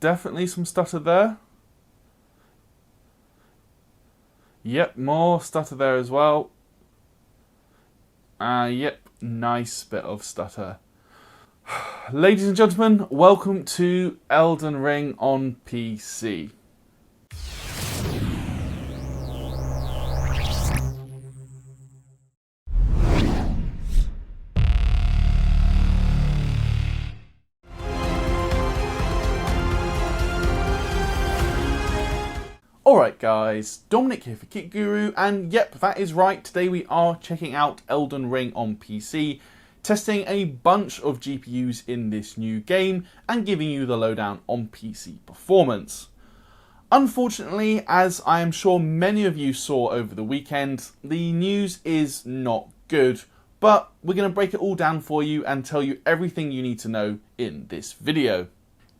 definitely some stutter there. Yep, more stutter there as well. Yep, nice bit of stutter. Ladies and gentlemen, welcome to Elden Ring on PC. Alright guys, Dominic here for Kit Guru, and yep, that is right, today we are checking out Elden Ring on PC, testing a bunch of GPUs in this new game, and giving you the lowdown on PC performance. Unfortunately, as I am sure many of you saw over the weekend, the news is not good, but we're going to break it all down for you and tell you everything you need to know in this video.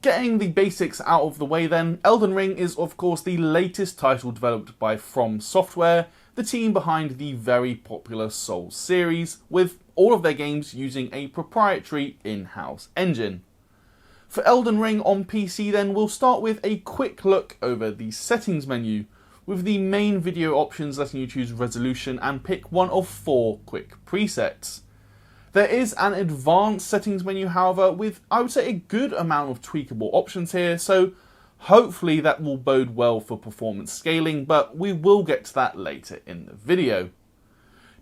Getting the basics out of the way then, Elden Ring is of course the latest title developed by From Software, the team behind the very popular Souls series, with all of their games using a proprietary in-house engine. For Elden Ring on PC then, we'll start with a quick look over the settings menu, with the main video options letting you choose resolution and pick one of 4 quick presets. There is an advanced settings menu, however, with, I would say, a good amount of tweakable options here, so hopefully that will bode well for performance scaling, but we will get to that later in the video.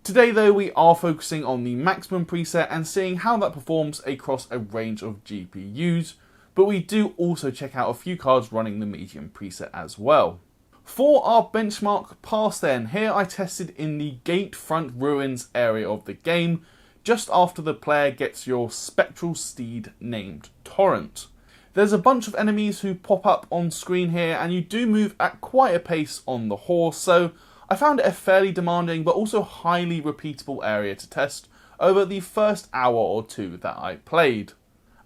Today though, we are focusing on the maximum preset and seeing how that performs across a range of GPUs, but we do also check out a few cards running the medium preset as well. For our benchmark pass then, here I tested in the Gatefront Ruins area of the game, just after the player gets your spectral steed named Torrent. There's a bunch of enemies who pop up on screen here, and you do move at quite a pace on the horse, so I found it a fairly demanding but also highly repeatable area to test over the first hour or two that I played.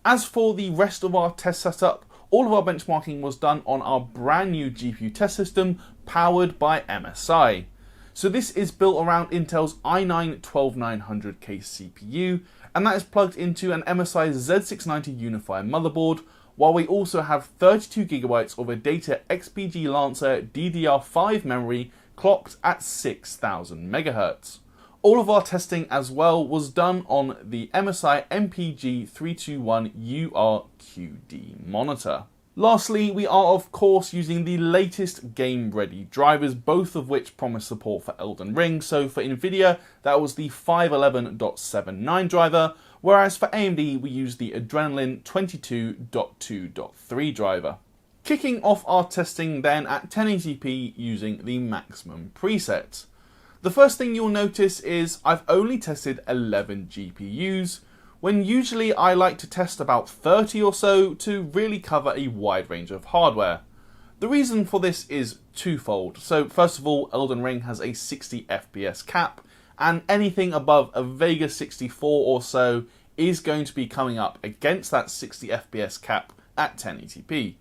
As for the rest of our test setup, all of our benchmarking was done on our brand new GPU test system powered by MSI. So this is built around Intel's i9-12900K CPU, and that is plugged into an MSI Z690 Unify motherboard, while we also have 32GB of ADATA XPG Lancer DDR5 memory clocked at 6000 MHz. All of our testing as well was done on the MSI MPG321URQD monitor. Lastly, we are of course using the latest game-ready drivers, both of which promise support for Elden Ring. So for Nvidia, that was the 511.79 driver, whereas for AMD we use the Adrenalin 22.2.3 driver. Kicking off our testing then at 1080p using the maximum preset. The first thing you'll notice is I've only tested 11 GPUs, when usually I like to test about 30 or so to really cover a wide range of hardware. The reason for this is twofold. So first of all, Elden Ring has a 60 FPS cap, and anything above a Vega 64 or so is going to be coming up against that 60 FPS cap at 1080p.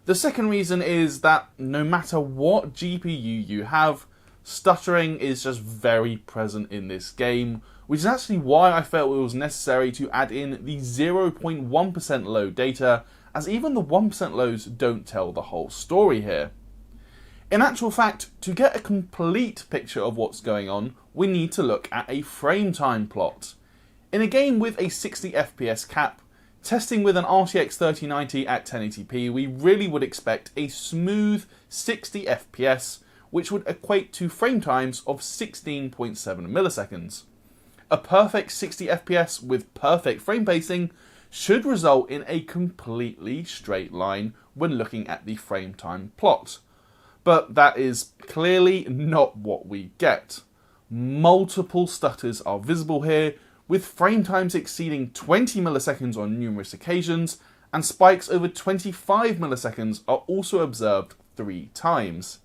The second reason is that no matter what GPU you have, stuttering is just very present in this game, which is actually why I felt it was necessary to add in the 0.1% low data, as even the 1% lows don't tell the whole story here. In actual fact, to get a complete picture of what's going on, we need to look at a frame time plot. In a game with a 60 FPS cap, testing with an RTX 3090 at 1080p, we really would expect a smooth 60 FPS, which would equate to frame times of 16.7 milliseconds. A perfect 60 FPS with perfect frame pacing should result in a completely straight line when looking at the frame time plot. But that is clearly not what we get. Multiple stutters are visible here, with frame times exceeding 20 milliseconds on numerous occasions, and spikes over 25 milliseconds are also observed 3 times.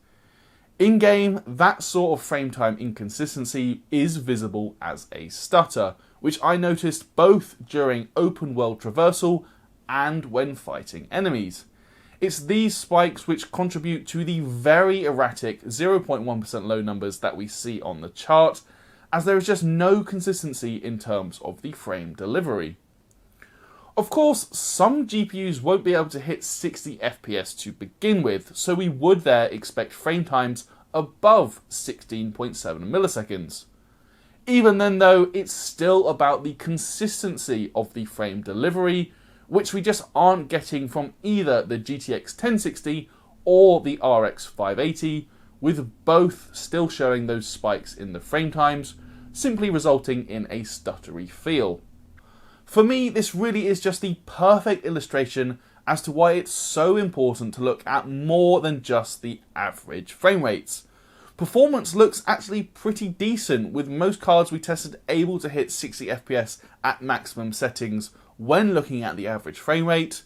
In-game, that sort of frame time inconsistency is visible as a stutter, which I noticed both during open world traversal and when fighting enemies. It's these spikes which contribute to the very erratic 0.1% low numbers that we see on the chart, as there is just no consistency in terms of the frame delivery. Of course, some GPUs won't be able to hit 60 FPS to begin with, so we would there expect frame times above 16.7 milliseconds. Even then though, it's still about the consistency of the frame delivery, which we just aren't getting from either the GTX 1060 or the RX 580, with both still showing those spikes in the frame times, simply resulting in a stuttery feel. For me, this really is just the perfect illustration as to why it's so important to look at more than just the average frame rates. Performance looks actually pretty decent, with most cards we tested able to hit 60 FPS at maximum settings when looking at the average frame rate,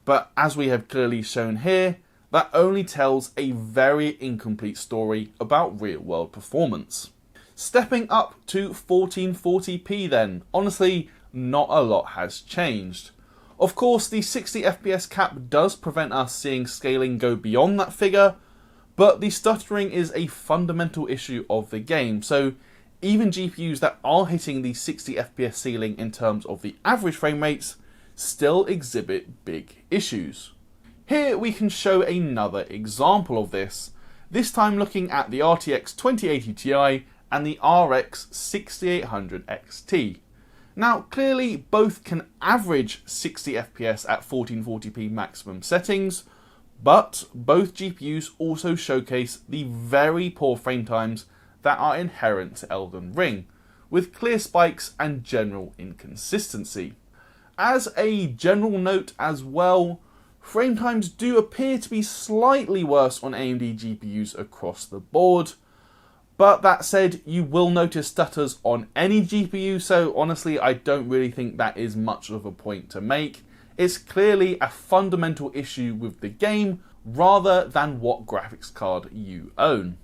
but as we have clearly shown here, that only tells a very incomplete story about real-world performance. Stepping up to 1440p then, honestly, not a lot has changed. Of course, the 60 FPS cap does prevent us seeing scaling go beyond that figure, but the stuttering is a fundamental issue of the game, so even GPUs that are hitting the 60 FPS ceiling in terms of the average frame rates still exhibit big issues. Here we can show another example of this time looking at the RTX 2080 Ti and the RX 6800 XT. Now, clearly both can average 60 FPS at 1440p maximum settings, but both GPUs also showcase the very poor frame times that are inherent to Elden Ring, with clear spikes and general inconsistency. As a general note as well, frame times do appear to be slightly worse on AMD GPUs across the board, but that said, you will notice stutters on any GPU, so honestly I don't really think that is much of a point to make. It's clearly a fundamental issue with the game rather than what graphics card you own.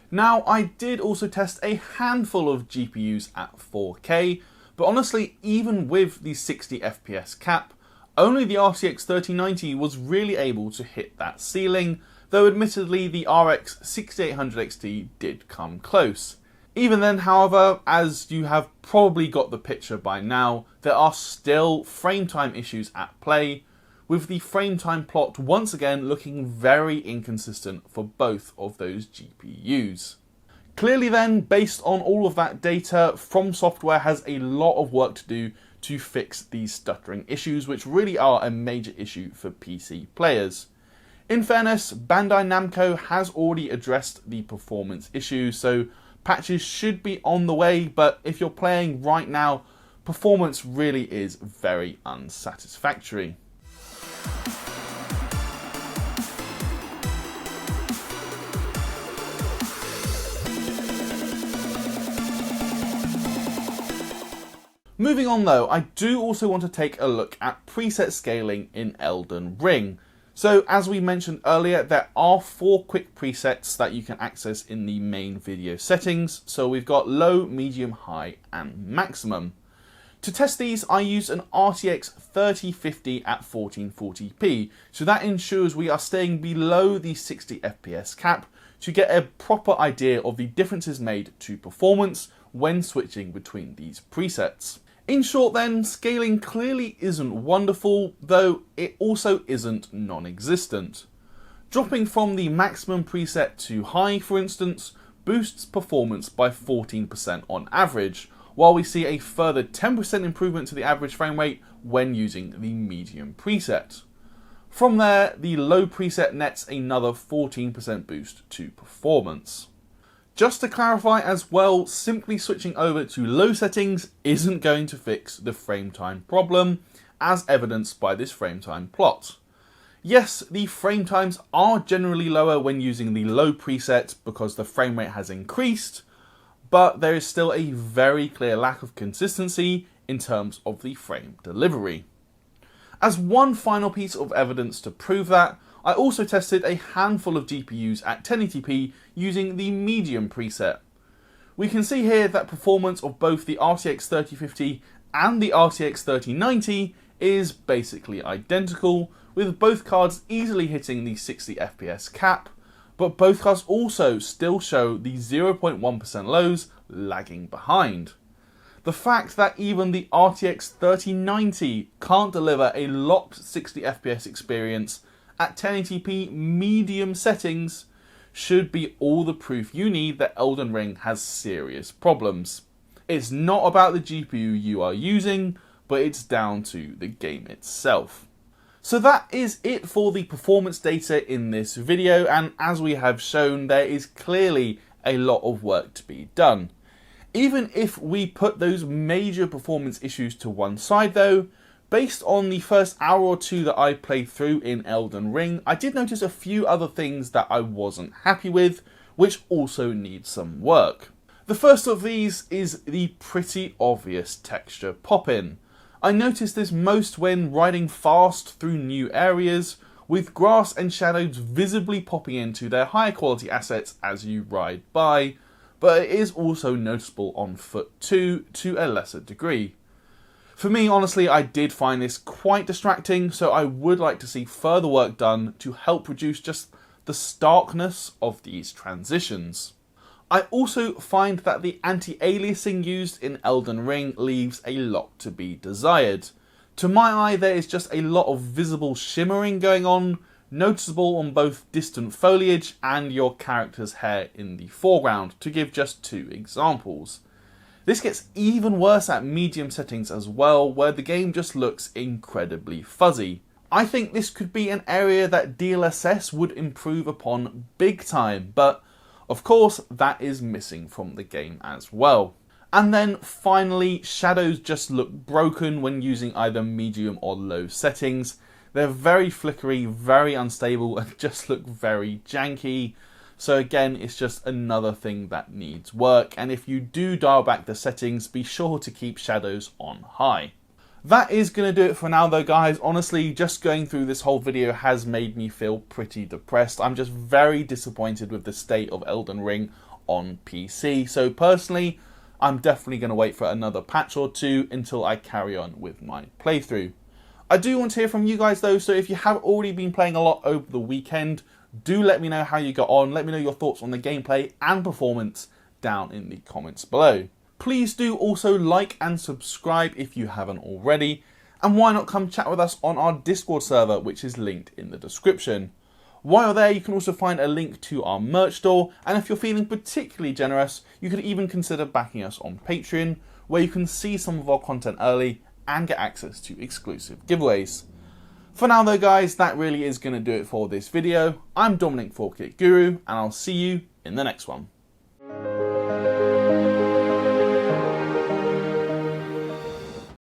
Now, I did also test a handful of GPUs at 4K, but honestly, even with the 60 FPS cap, only the RTX 3090 was really able to hit that ceiling, though admittedly the RX 6800 XT did come close. Even then, however, as you have probably got the picture by now, there are still frame time issues at play, with the frame time plot once again looking very inconsistent for both of those GPUs. Clearly then, based on all of that data, From Software has a lot of work to do to fix these stuttering issues, which really are a major issue for PC players. In fairness, Bandai Namco has already addressed the performance issue, so patches should be on the way, but if you're playing right now, performance really is very unsatisfactory. Moving on though, I do also want to take a look at preset scaling in Elden Ring. So as we mentioned earlier, there are 4 quick presets that you can access in the main video settings. So we've got low, medium, high and maximum. To test these, I used an RTX 3050 at 1440p. So that ensures we are staying below the 60 FPS cap to get a proper idea of the differences made to performance when switching between these presets. In short then, scaling clearly isn't wonderful, though it also isn't non-existent. Dropping from the maximum preset to high, for instance, boosts performance by 14% on average, while we see a further 10% improvement to the average frame rate when using the medium preset. From there, the low preset nets another 14% boost to performance. Just to clarify as well, simply switching over to low settings isn't going to fix the frame time problem, as evidenced by this frame time plot. Yes, the frame times are generally lower when using the low preset because the frame rate has increased, but there is still a very clear lack of consistency in terms of the frame delivery. As one final piece of evidence to prove that, I also tested a handful of GPUs at 1080p using the medium preset. We can see here that performance of both the RTX 3050 and the RTX 3090 is basically identical, with both cards easily hitting the 60 FPS cap, but both cards also still show the 0.1% lows lagging behind. The fact that even the RTX 3090 can't deliver a locked 60 FPS experience at 1080p medium settings should be all the proof you need that Elden Ring has serious problems. It's not about the GPU you are using, but it's down to the game itself. So that is it for the performance data in this video, and as we have shown, there is clearly a lot of work to be done. Even if we put those major performance issues to one side though, based on the first hour or two that I played through in Elden Ring, I did notice a few other things that I wasn't happy with, which also need some work. The first of these is the pretty obvious texture pop-in. I noticed this most when riding fast through new areas, with grass and shadows visibly popping into their higher quality assets as you ride by, but it is also noticeable on foot too, to a lesser degree. For me, honestly, I did find this quite distracting, so I would like to see further work done to help reduce just the starkness of these transitions. I also find that the anti-aliasing used in Elden Ring leaves a lot to be desired. To my eye, there is just a lot of visible shimmering going on, noticeable on both distant foliage and your character's hair in the foreground, to give just two examples. This gets even worse at medium settings as well, where the game just looks incredibly fuzzy. I think this could be an area that DLSS would improve upon big time, but of course that is missing from the game as well. And then finally, shadows just look broken when using either medium or low settings. They're very flickery, very unstable, and just look very janky. So again, it's just another thing that needs work. And if you do dial back the settings, be sure to keep shadows on high. That is going to do it for now though, guys. Honestly, just going through this whole video has made me feel pretty depressed. I'm just very disappointed with the state of Elden Ring on PC. So personally, I'm definitely going to wait for another patch or two until I carry on with my playthrough. I do want to hear from you guys though, so if you have already been playing a lot over the weekend, do let me know how you got on. Let me know your thoughts on the gameplay and performance down in the comments below. Please do also like and subscribe if you haven't already, and why not come chat with us on our Discord server, which is linked in the description. While you're there, you can also find a link to our merch store, and if you're feeling particularly generous, you could even consider backing us on Patreon, where you can see some of our content early and get access to exclusive giveaways. For now though guys, that really is going to do it for this video. I'm Dominic 4K Guru, and I'll see you in the next one.